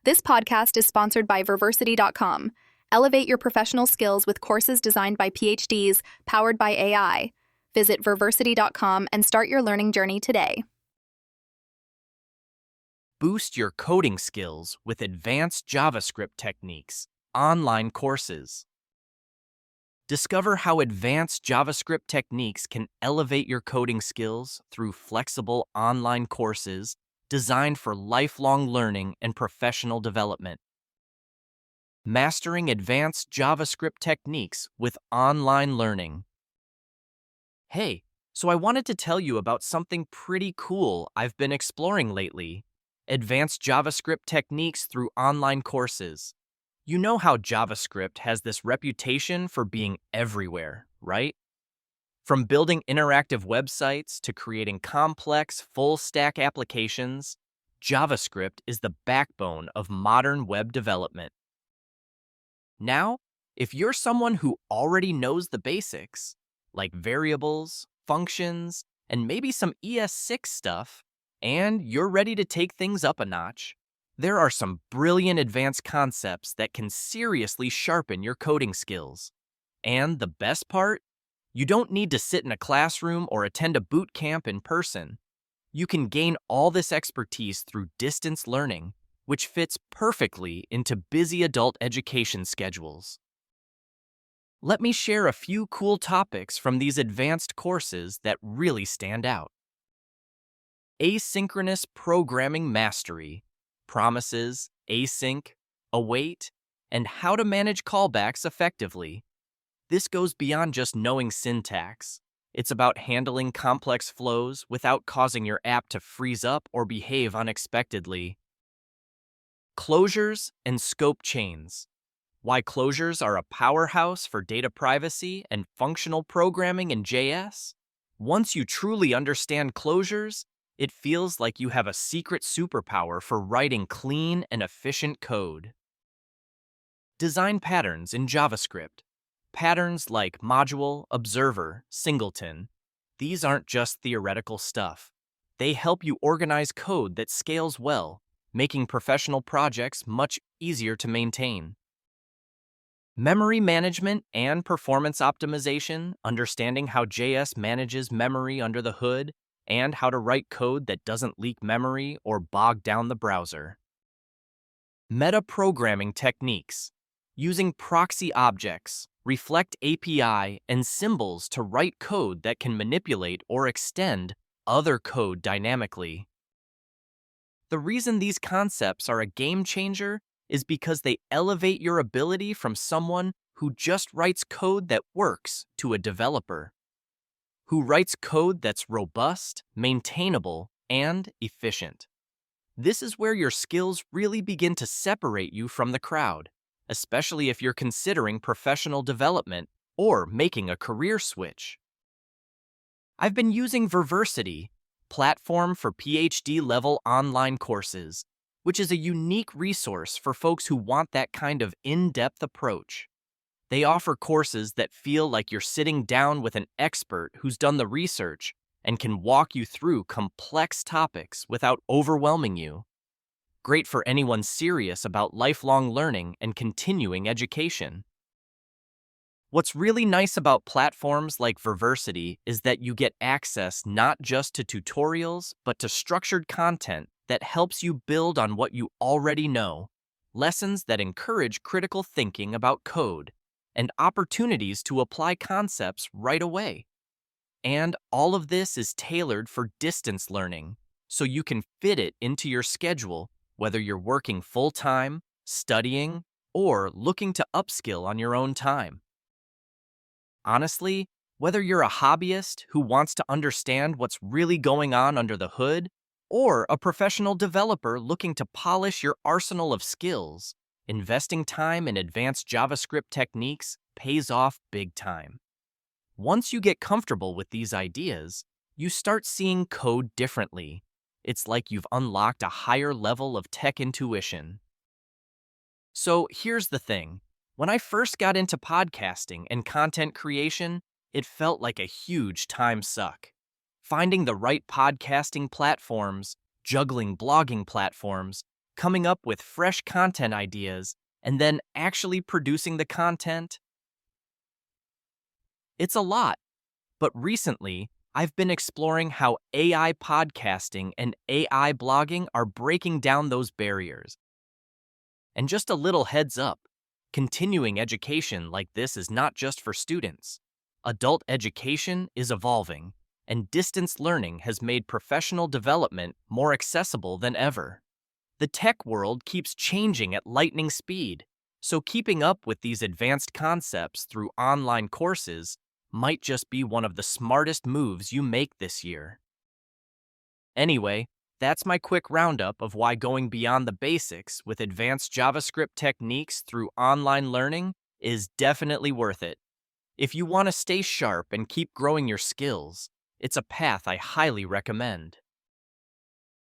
This podcast is sponsored by Verversity.com. Elevate your professional skills with courses designed by PhDs, powered by AI. Visit Verversity.com and start your learning journey today. Boost your coding skills with advanced JavaScript techniques, online courses. Discover how advanced JavaScript techniques can elevate your coding skills through flexible online courses designed for lifelong learning and professional development. Mastering advanced JavaScript techniques with online learning. Hey, so I wanted to tell you about something pretty cool I've been exploring lately: advanced JavaScript techniques through online courses. You know how JavaScript has this reputation for being everywhere, right? From building interactive websites to creating complex full-stack applications, JavaScript is the backbone of modern web development. Now, if you're someone who already knows the basics, like variables, functions, and maybe some ES6 stuff, and you're ready to take things up a notch, there are some brilliant advanced concepts that can seriously sharpen your coding skills. And the best part? You don't need to sit in a classroom or attend a boot camp in person. You can gain all this expertise through distance learning, which fits perfectly into busy adult education schedules. Let me share a few cool topics from these advanced courses that really stand out. Asynchronous programming mastery, promises, async, await, and how to manage callbacks effectively. This goes beyond just knowing syntax. It's about handling complex flows without causing your app to freeze up or behave unexpectedly. Closures and scope chains. Why closures are a powerhouse for data privacy and functional programming in JS? Once you truly understand closures, it feels like you have a secret superpower for writing clean and efficient code. Design patterns in JavaScript. Patterns like module, observer, singleton. These aren't just theoretical stuff. They help you organize code that scales well, making professional projects much easier to maintain. Memory management and performance optimization, understanding how JS manages memory under the hood, and how to write code that doesn't leak memory or bog down the browser. Meta-programming techniques, using proxy objects, Reflect API, and symbols to write code that can manipulate or extend other code dynamically. The reason these concepts are a game changer is because they elevate your ability from someone who just writes code that works to a developer who writes code that's robust, maintainable, and efficient. This is where your skills really begin to separate you from the crowd, especially if you're considering professional development or making a career switch. I've been using Verversity, platform for PhD-level online courses, which is a unique resource for folks who want that kind of in-depth approach. They offer courses that feel like you're sitting down with an expert who's done the research and can walk you through complex topics without overwhelming you. Great for anyone serious about lifelong learning and continuing education. What's really nice about platforms like Verversity is that you get access not just to tutorials, but to structured content that helps you build on what you already know, lessons that encourage critical thinking about code, and opportunities to apply concepts right away. And all of this is tailored for distance learning, so you can fit it into your schedule, whether you're working full-time, studying, or looking to upskill on your own time. Honestly, whether you're a hobbyist who wants to understand what's really going on under the hood, or a professional developer looking to polish your arsenal of skills, investing time in advanced JavaScript techniques pays off big time. Once you get comfortable with these ideas, you start seeing code differently. It's like you've unlocked a higher level of tech intuition. So here's the thing. When I first got into podcasting and content creation, it felt like a huge time suck. Finding the right podcasting platforms, juggling blogging platforms, coming up with fresh content ideas, and then actually producing the content? It's a lot, but recently, I've been exploring how AI podcasting and AI blogging are breaking down those barriers. And just a little heads up, continuing education like this is not just for students. Adult education is evolving, and distance learning has made professional development more accessible than ever. The tech world keeps changing at lightning speed, so keeping up with these advanced concepts through online courses might just be one of the smartest moves you make this year. Anyway, that's my quick roundup of why going beyond the basics with advanced JavaScript techniques through online learning is definitely worth it. If you want to stay sharp and keep growing your skills, it's a path I highly recommend.